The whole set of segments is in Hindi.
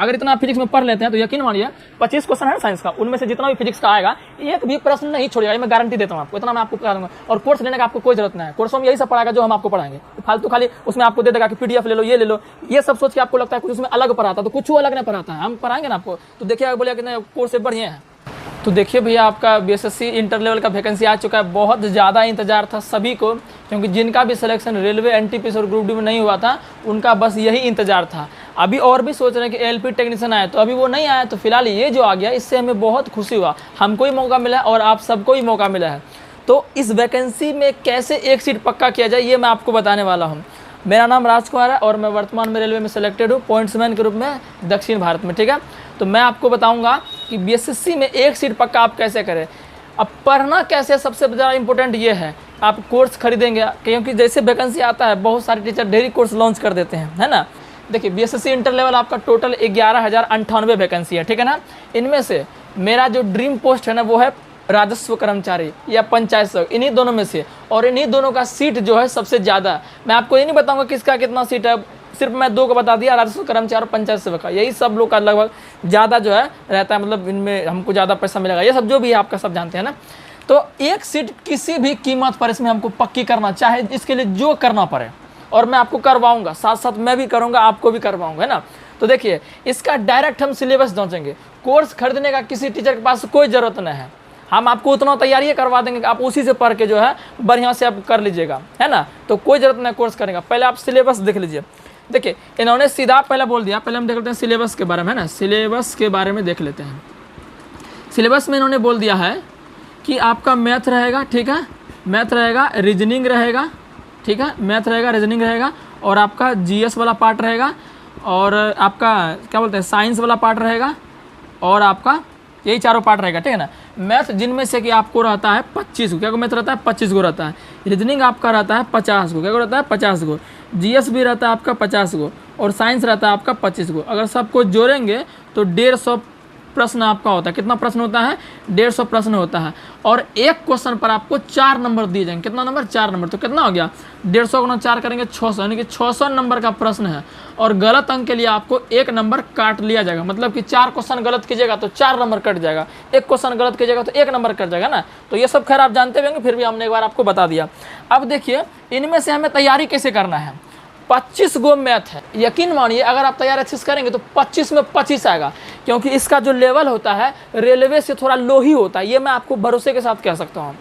अगर इतना आप फिजिक्स में पढ़ लेते हैं तो यकीन मानिए 25 क्वेश्चन है साइंस का, उनमें से जितना भी फिजिक्स का आएगा एक भी प्रश्न नहीं छोड़ेगा, मैं गारंटी देता हूँ आपको, इतना मैं आपको बता दूंगा। और कोर्स लेने का आपको कोई जरूरत नहीं है, कोर्सों में यही सब पढ़ाएगा जो हम आपको पढ़ाएंगे। फालतू खाली उसमें आपको दे देगा कि पीडीएफ ले लो, ये ले लो, ये सब सोच के आपको लगता है कुछ उसमें अलग पढ़ाता है, तो कुछ अलग नहीं पढ़ाता है, हम पढ़ाएंगे ना आपको। तो देखिए बोलिए कि नहीं कोर्स से बढ़िया है। तो देखिए भैया आपका बीएसएससी इंटर लेवल का वैकेंसी आ चुका है। बहुत ज़्यादा इंतजार था सभी को, क्योंकि जिनका भी सिलेक्शन रेलवे एनटीपीसी और ग्रुप डी में नहीं हुआ था उनका बस यही इंतजार था। अभी और भी सोच रहे हैं कि एलपी टेक्नीशियन आए, तो अभी वो नहीं आया, तो फिलहाल ये जो आ गया इससे हमें बहुत खुशी हुआ, हमको ही मौका मिला है और आप सबको ही मौका मिला है। तो इस वैकेंसी में कैसे एक सीट पक्का किया जाए ये मैं आपको बताने वाला हूँ। मेरा नाम राजकुमार है और मैं वर्तमान में रेलवे में सिलेक्टेड हूँ पॉइंट्समैन के रूप में दक्षिण भारत में, ठीक है। तो मैं आपको बताऊंगा कि बीएसएससी में एक सीट पक्का आप कैसे करें। अब पढ़ना कैसे, सबसे ज़्यादा इंपॉर्टेंट ये है, आप कोर्स खरीदेंगे, क्योंकि जैसे वैकेंसी आता है बहुत सारे टीचर डेली कोर्स लॉन्च कर देते हैं, है ना। देखिए बीएसएससी इंटर लेवल आपका टोटल 11,098 वैकेंसी है, ठीक है ना। इनमें से मेरा जो ड्रीम पोस्ट है ना वो है राजस्व कर्मचारी या पंचायत सेवक, इन्हीं दोनों में से, और इन्हीं दोनों का सीट जो है सबसे ज़्यादा। मैं आपको ये नहीं बताऊंगा किसका कितना सीट है, सिर्फ मैं दो को बता दिया, राजस्व कर्मचारी और पंचायत सेवक का, यही सब लोग का लगभग ज़्यादा जो है रहता है, मतलब इनमें हमको ज़्यादा पैसा मिलेगा, ये सब जो भी है आपका सब जानते हैं ना। तो एक सीट किसी भी कीमत पर इसमें हमको पक्की करना, चाहे इसके लिए जो करना पड़े, और मैं आपको करवाऊंगा, साथ साथ मैं भी करूँगा, आपको भी करवाऊँगा, है ना। तो देखिए इसका डायरेक्ट हम सिलेबस जांचेंगे, कोर्स खरीदने का किसी टीचर के पास कोई ज़रूरत नहीं है, हम आपको उतना तैयारी करवा देंगे कि आप उसी से पढ़ के जो है बढ़िया से आप कर लीजिएगा, है ना। तो कोई ज़रूरत नहीं कोर्स करेगा, पहले आप सिलेबस देख लीजिए। देखिए इन्होंने सीधा पहले बोल दिया, पहले हम देख लेते हैं सिलेबस के बारे में, है ना। सिलेबस के बारे में देख लेते हैं। सिलेबस में इन्होंने बोल दिया है कि आपका मैथ रहेगा, ठीक है, मैथ रहेगा, रीजनिंग रहेगा, ठीक है, मैथ रहेगा, रीजनिंग रहेगा, और आपका जीएस वाला पार्ट रहेगा, और आपका क्या बोलते हैं साइंस वाला पार्ट रहेगा, और आपका यही चारों पार्ट रहेगा, ठीक है ना। मैथ जिनमें से कि आपको रहता है 25 को, क्या को मैथ रहता है 25 को रहता है, रीजनिंग आपका रहता है 50 को, क्या को रहता है 50 को, जीएस भी रहता है आपका 50 को, और साइंस रहता है आपका 25 को। अगर सबको जोड़ेंगे तो 150 प्रश्न आपका होता है। कितना प्रश्न होता है? 150 प्रश्न होता है, और एक क्वेश्चन पर आपको 4 नंबर दिए जाएंगे। कितना नंबर? 4 नंबर। तो कितना हो गया? 150 गुना 4 करेंगे 600, यानी कि 600 नंबर का प्रश्न है, और गलत अंक के लिए आपको 1 नंबर काट लिया जाएगा। मतलब कि 4 क्वेश्चन गलत कीजिएगा तो 4 नंबर कट जाएगा, 1 क्वेश्चन गलत कीजिएगा तो 1 नंबर कट जाएगा ना। तो ये सब खैर आप जानते होंगे, फिर भी हमने एक बार आपको बता दिया। अब देखिए इनमें से हमें तैयारी कैसे करना है। 25 गो मैथ है, यकीन मानिए अगर आप तैयारी अच्छे से करेंगे तो 25 में 25 आएगा, क्योंकि इसका जो लेवल होता है रेलवे से थोड़ा लो ही होता है। ये मैं आपको भरोसे के साथ कह सकता हूँ।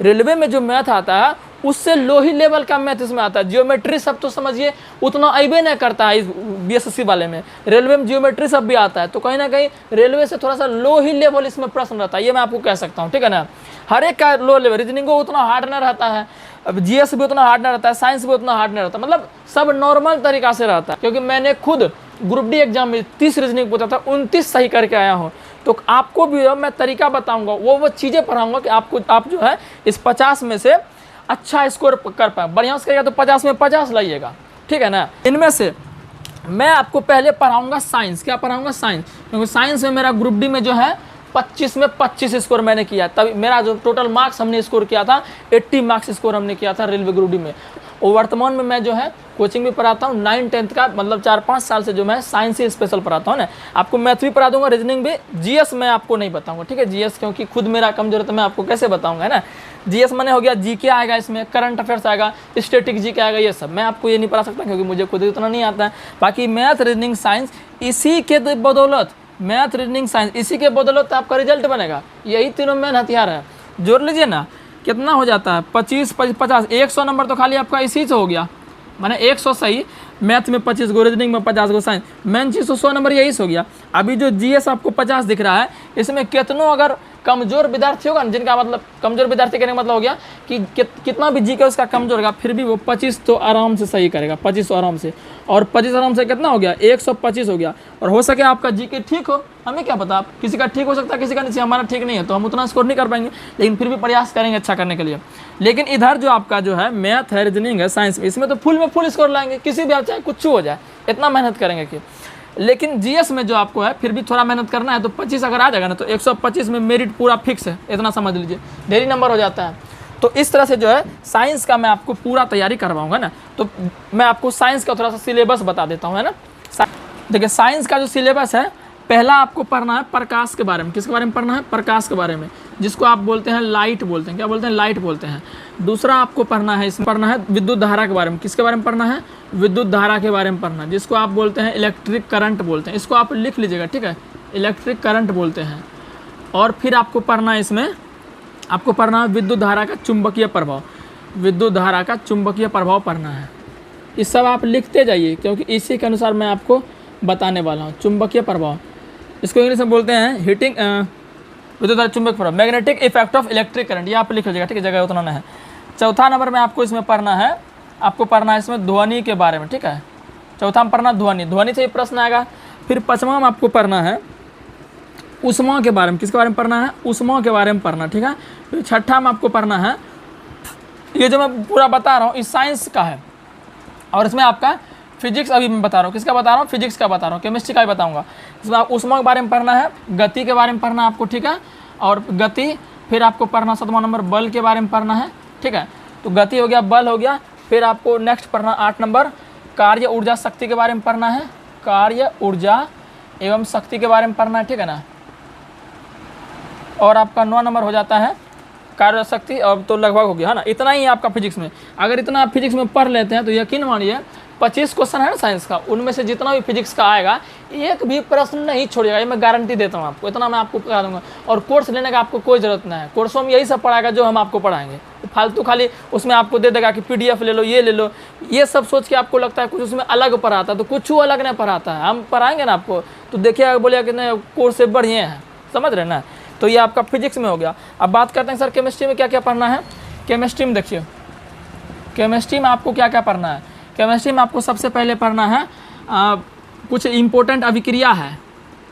रेलवे में जो मैथ आता है उससे लो ही लेवल का मैथ इसमें आता है। जियोमेट्री सब तो समझिए उतना अबे नहीं करता है इस बीएसएससी वाले में। रेलवे में जियोमेट्री सब भी आता है, तो कहीं ना कहीं रेलवे से थोड़ा सा लो ही लेवल इसमें प्रश्न रहता है, ये मैं आपको कह सकता हूँ, ठीक है ना। हर एक का लो लेवल, रीजनिंग को उतना हार्ड नहीं रहता है, अब जीएस भी उतना हार्ड नहीं रहता है, साइंस भी उतना हार्ड नहीं रहता, मतलब सब नॉर्मल तरीका से रहता है। क्योंकि मैंने खुद ग्रुप डी एग्जाम में 30 रीजनिंग पूछा था, 29 सही करके आया हूँ। तो आपको भी मैं तरीका बताऊंगा, वो चीज़ें पढ़ाऊंगा कि आप जो है इस 50 में से अच्छा स्कोर कर पाए। बढ़िया से करिएगा तो 50 में 50 लाइएगा, ठीक है ना। इनमें से मैं आपको पहले पढ़ाऊंगा साइंस। क्या पढ़ाऊंगा? साइंस, क्योंकि साइंस में मेरा ग्रुप डी में जो है 25 में 25 स्कोर मैंने किया, तभी मेरा जो टोटल मार्क्स हमने स्कोर किया था 80 मार्क्स स्कोर हमने किया था रेलवे ग्रुप डी में। और वर्तमान में मैं जो है कोचिंग भी पढ़ाता हूँ 9 10th का, मतलब 4-5 साल से जो मैं साइंस ही स्पेशल पढ़ाता हूँ ना। आपको मैथ भी पढ़ा दूंगा, रीजनिंग भी। जीएस मैं आपको नहीं बताऊंगा, ठीक है। जीएस क्योंकि खुद मेरा कमजोर है तो मैं आपको कैसे बताऊंगा, है ना। जीएस मैंने हो गया, जीके आएगा, इसमें करंट अफेयर्स आएगा, स्टैटिक जीके आएगा, ये सब मैं आपको ये नहीं पढ़ा सकता क्योंकि मुझे खुद इतना नहीं आता है। बाकी मैथ रीजनिंग साइंस, इसी के बदौलत मैथ रीजनिंग साइंस, इसी के बदौलत आपका रिजल्ट बनेगा। यही तीनों मेन हथियार है। जोड़ लीजिए ना, कितना हो जाता है 25 50 100 नंबर तो खाली आपका इसी से हो गया। मैंने 100 सही, मैथ में 25 गो, रीजनिंग में 50 गो, साइंस मेन चीज़ तो 100 नंबर यही से हो गया। अभी जो जीएस आपको 50 दिख रहा है, इसमें कितनों अगर कमजोर विद्यार्थी होगा, जिनका मतलब कमजोर विद्यार्थी कहने का मतलब हो गया कि कितना भी जीके उसका कमजोर होगा, फिर भी वो 25 तो आराम से सही करेगा, 25 तो आराम से। और 25 आराम से कितना हो गया? 125 हो गया। और हो सके आपका जीके ठीक हो, हमें क्या पता, किसी का ठीक हो सकता है, किसी का नहीं। हमारा ठीक नहीं है तो हम उतना स्कोर नहीं कर पाएंगे, लेकिन फिर भी प्रयास करेंगे अच्छा करने के लिए। लेकिन इधर जो आपका जो है मैथ है, रीजनिंग है, साइंस, इसमें तो फुल में फुल स्कोर लाएंगे, किसी भी चाहे कुछ हो जाए, इतना मेहनत करेंगे कि। लेकिन जीएस में जो आपको है फिर भी थोड़ा मेहनत करना है, तो 25 अगर आ जाएगा ना तो 125 में मेरिट पूरा फिक्स है, इतना समझ लीजिए, ढेरी नंबर हो जाता है। तो इस तरह से जो है साइंस का मैं आपको पूरा तैयारी करवाऊंगा ना। तो मैं आपको साइंस का थोड़ा सा सिलेबस बता देता हूँ, है ना। देखिए साइंस का जो सिलेबस है, पहला आपको पढ़ना है प्रकाश के बारे में। किसके बारे में पढ़ना है? प्रकाश के बारे में, जिसको आप बोलते हैं लाइट बोलते हैं। क्या बोलते हैं? लाइट बोलते हैं। दूसरा आपको पढ़ना है, इसमें पढ़ना है विद्युत धारा के बारे में। किसके बारे में पढ़ना है? विद्युत धारा के बारे में पढ़ना है, जिसको आप बोलते हैं इलेक्ट्रिक करंट बोलते हैं। इसको आप लिख लीजिएगा, ठीक है, इलेक्ट्रिक करंट बोलते हैं। और फिर आपको पढ़ना है, इसमें आपको पढ़ना है विद्युत धारा का चुंबकीय प्रभाव। विद्युत धारा का चुंबकीय प्रभाव पढ़ना है। ये सब आप लिखते जाइए, क्योंकि इसी के अनुसार मैं आपको बताने वाला हूँ। चुंबकीय प्रभाव, इसको इंग्लिश में बोलते हैं हीटिंग, विद्युत धारा चुंबक प्रभाव, magnetic effect of electric current. ये आप लिख लीजिएगा, ठीक है, जगह उतना नहीं है। चौथा नंबर में आपको इसमें पढ़ना है, आपको पढ़ना है इसमें ध्वनि के बारे में, ठीक है। चौथा में पढ़ना ध्वनि, ध्वनि से ये प्रश्न आएगा। फिर पाँचवा में आपको पढ़ना है ऊष्मा के बारे में। किसके बारे में पढ़ना है? ऊष्मा के बारे में पढ़ना, ठीक है। फिर छठा में आपको पढ़ना है, ये जो मैं पूरा बता रहा हूँ इस साइंस का है, और इसमें आपका फिजिक्स अभी मैं बता रहा हूँ। किसका बता रहा हूँ? फिजिक्स का बता रहा हूँ, केमिस्ट्री का भी बताऊँगा। इसमें आप ऊष्मा के बारे में पढ़ना है, गति के बारे में पढ़ना है आपको, ठीक है, और गति। फिर आपको पढ़ना 7वां नंबर बल के बारे में पढ़ना है, ठीक है। तो गति हो गया, बल हो गया। फिर आपको नेक्स्ट पढ़ना 8 नंबर कार्य ऊर्जा शक्ति के बारे में पढ़ना है। कार्य ऊर्जा एवं शक्ति के बारे में पढ़ना है, ठीक है ना। और आपका 9 नंबर हो जाता है कार्य शक्ति। अब तो लगभग हो गया है ना, इतना ही आपका फिजिक्स में। अगर इतना आप फिजिक्स में पढ़ लेते हैं तो यकीन मानिए 25 क्वेश्चन है ना साइंस का, उनमें से जितना भी फिजिक्स का आएगा एक भी प्रश्न नहीं छोड़ेगा। ये मैं गारंटी देता हूँ आपको, इतना मैं आपको बता दूंगा। और कोर्स लेने का आपको कोई ज़रूरत नहीं है, कोर्सों में यही सब पढ़ाएगा जो हम आपको पढ़ाएंगे। फालतू खाली उसमें आपको दे देगा कि PDF ले लो, ये ले लो, ये सब सोच के आपको लगता है कुछ उसमें अलग पढ़ाता है, तो कुछ अलग नहीं पढ़ाता है। हम पढ़ाएंगे ना आपको, तो देखिएगा, बोलिएगा कि नहीं कोर्स से बढ़िया है, समझ रहे ना। तो ये आपका फिजिक्स में हो गया। अब बात करते हैं सर केमिस्ट्री में क्या क्या पढ़ना है। केमिस्ट्री में देखिए, केमिस्ट्री में आपको क्या क्या पढ़ना है। केमिस्ट्री में आपको सबसे पहले पढ़ना है कुछ इम्पोर्टेंट अभिक्रिया है,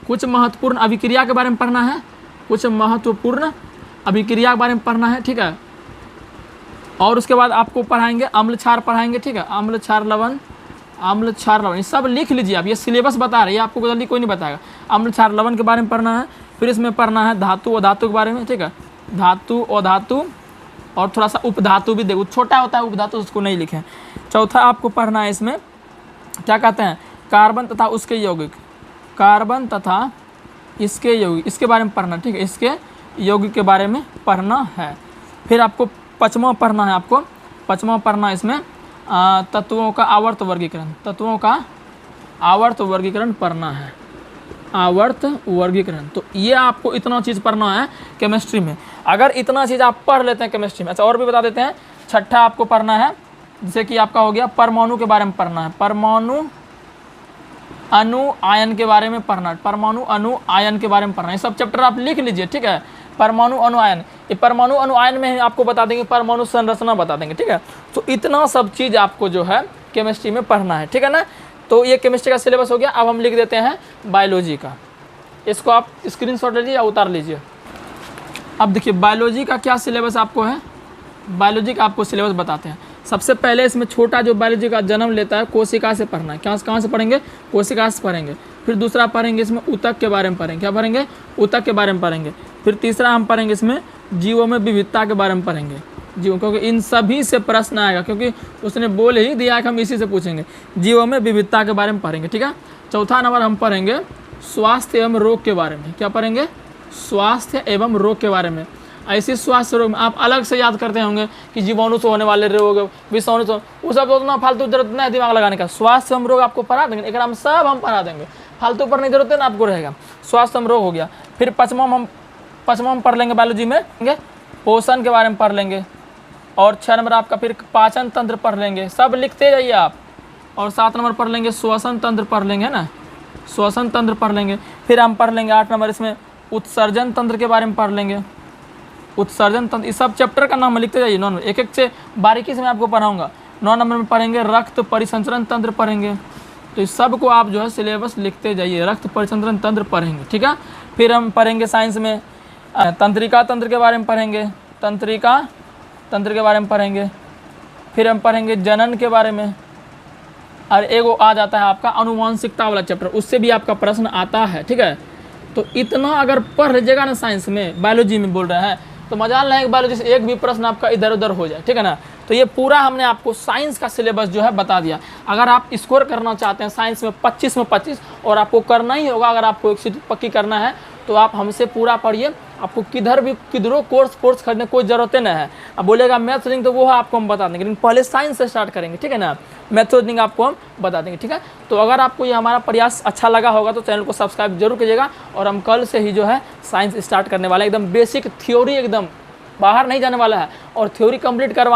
कुछ महत्वपूर्ण अभिक्रिया के बारे में पढ़ना है, कुछ महत्वपूर्ण अभिक्रिया के बारे में पढ़ना है, ठीक है। और उसके बाद आपको पढ़ाएंगे अम्ल क्षार पढ़ाएंगे, ठीक है, अम्ल क्षार लवण, अम्ल क्षार लवण, ये सब लिख लीजिए आप। ये सिलेबस बता रहे हैं, आपको जल्दी कोई नहीं बताएगा। अम्ल क्षार लवण के बारे में पढ़ना है। फिर इसमें पढ़ना है धातु और धातु के बारे में, ठीक है, धातु और धातु, और थोड़ा सा उपधातु भी देखो, छोटा होता है उपधातु, उसको नहीं लिखें। चौथा आपको पढ़ना है इसमें क्या कहते हैं, कार्बन तथा उसके यौगिक, कार्बन तथा इसके यौगिक, इसके बारे में पढ़ना, ठीक है, इसके यौगिक के बारे में पढ़ना है। फिर आपको पाँचवां पढ़ना है, आपको पाँचवां पढ़ना है इसमें तत्वों का आवर्त वर्गीकरण, तत्वों का आवर्त वर्गीकरण पढ़ना है, आवर्त वर्गीकरण। तो ये आपको इतना चीज़ पढ़ना है केमिस्ट्री में। अगर इतना चीज़ आप पढ़ लेते हैं केमिस्ट्री में। अच्छा और भी बता देते हैं, छठा आपको पढ़ना है, जैसे कि आपका हो गया परमाणु के बारे में पढ़ना है, परमाणु अणु आयन के बारे में पढ़ना है, परमाणु अणु आयन के बारे में पढ़ना है। ये सब चैप्टर आप लिख लीजिए, ठीक है। परमाणु अणु आयन, ये परमाणु अणु आयन में आपको बता देंगे, परमाणु संरचना बता देंगे, ठीक है। तो इतना सब चीज़ आपको जो है केमिस्ट्री में पढ़ना है, ठीक है ना। तो ये केमिस्ट्री का सिलेबस हो गया। अब हम लिख देते हैं बायोलॉजी का, इसको आप स्क्रीनशॉट लीजिए या उतार लीजिए। अब देखिए बायोलॉजी का क्या सिलेबस आपको है, बायोलॉजी का आपको सिलेबस बताते हैं। सबसे पहले इसमें छोटा जो बायोलॉजी का जन्म लेता है कोशिका से पढ़ना है। कहाँ से पढ़ेंगे? कोशिका से पढ़ेंगे। फिर दूसरा पढ़ेंगे इसमें ऊतक के बारे में पढ़ेंगे, क्या पढ़ेंगे? ऊतक के बारे में पढ़ेंगे। फिर तीसरा हम पढ़ेंगे इसमें जीवों में विविधता के बारे में पढ़ेंगे, जीवों, क्योंकि इन सभी से प्रश्न आएगा, क्योंकि उसने बोल ही दिया है कि हम इसी से पूछेंगे। जीवों में विविधता के बारे में पढ़ेंगे, ठीक है। चौथा नंबर हम पढ़ेंगे स्वास्थ्य एवं रोग के बारे में। क्या पढ़ेंगे? स्वास्थ्य एवं रोग के बारे में। ऐसे स्वास्थ्य रोग में आप अलग से याद करते होंगे कि जीवाणु से होने वाले रोग, विषाणु से, वो सब उतना फालतू जरूरत नहीं है दिमाग लगाने का। स्वास्थ्य एवं रोग आपको पढ़ा देंगे, एक हम सब हम पढ़ा देंगे, फालतू पढ़ने की जरूरत है ना आपको रहेगा। स्वास्थ्य एवं रोग हो गया। फिर पाँचवा हम पढ़ लेंगे बायोलॉजी में, पोषण के बारे में पढ़ लेंगे। और 6 नंबर आपका फिर पाचन तंत्र पढ़ लेंगे, सब लिखते जाइए आप। और 7 नंबर पढ़ लेंगे श्वसन तंत्र पढ़ लेंगे ना, श्वसन तंत्र पढ़ लेंगे। फिर हम पढ़ लेंगे 8 नंबर इसमें उत्सर्जन तंत्र के बारे में पढ़ लेंगे, उत्सर्जन तंत्र। इस सब चैप्टर का नाम लिखते जाइए, 9 नंबर एक एक से बारीकी से मैं आपको पढ़ाऊंगा। 9 नंबर में पढ़ेंगे रक्त परिसंचरण तंत्र पढ़ेंगे। तो इस सब को आप जो है सिलेबस लिखते जाइए, रक्त परिसंचरण तंत्र पढ़ेंगे, ठीक है। फिर हम पढ़ेंगे साइंस में तंत्रिका तंत्र के बारे में पढ़ेंगे, तंत्रिका तंत्र के बारे में पढ़ेंगे। फिर हम पढ़ेंगे जनन के बारे में। और एगो आ जाता है आपका अनुवांशिकता वाला चैप्टर, उससे भी आपका प्रश्न आता है, ठीक है। तो इतना अगर पढ़ लीजिएगा ना साइंस में, बायोलॉजी में बोल रहे हैं, तो मजा नहीं है कि बायोलॉजी से एक भी प्रश्न आपका इधर उधर हो जाए, ठीक है ना। तो तो ये पूरा हमने आपको साइंस का सिलेबस जो है बता दिया। अगर आप स्कोर करना चाहते हैं साइंस में 25 में 25 और आपको करना ही होगा, अगर आपको एक चीज़ पक्की करना है तो आप हमसे पूरा पढ़िए। आपको किधरों कोर्स खरीदने कोई ज़रूरत नहीं है। अब बोलेगा मैथ्स रीजनिंग तो वो आपको हम बता देंगे, लेकिन पहले साइंस से स्टार्ट करेंगे, ठीक है ना। मैथ्स रीजनिंग आपको हम बता देंगे, ठीक है। तो अगर आपको ये हमारा प्रयास अच्छा लगा होगा तो चैनल को सब्सक्राइब जरूर कीजिएगा। और हम कल से ही जो है साइंस स्टार्ट करने वाला है, एकदम बेसिक थ्योरी, एकदम बाहर नहीं जाने वाला है। और थ्योरी कंप्लीट करवा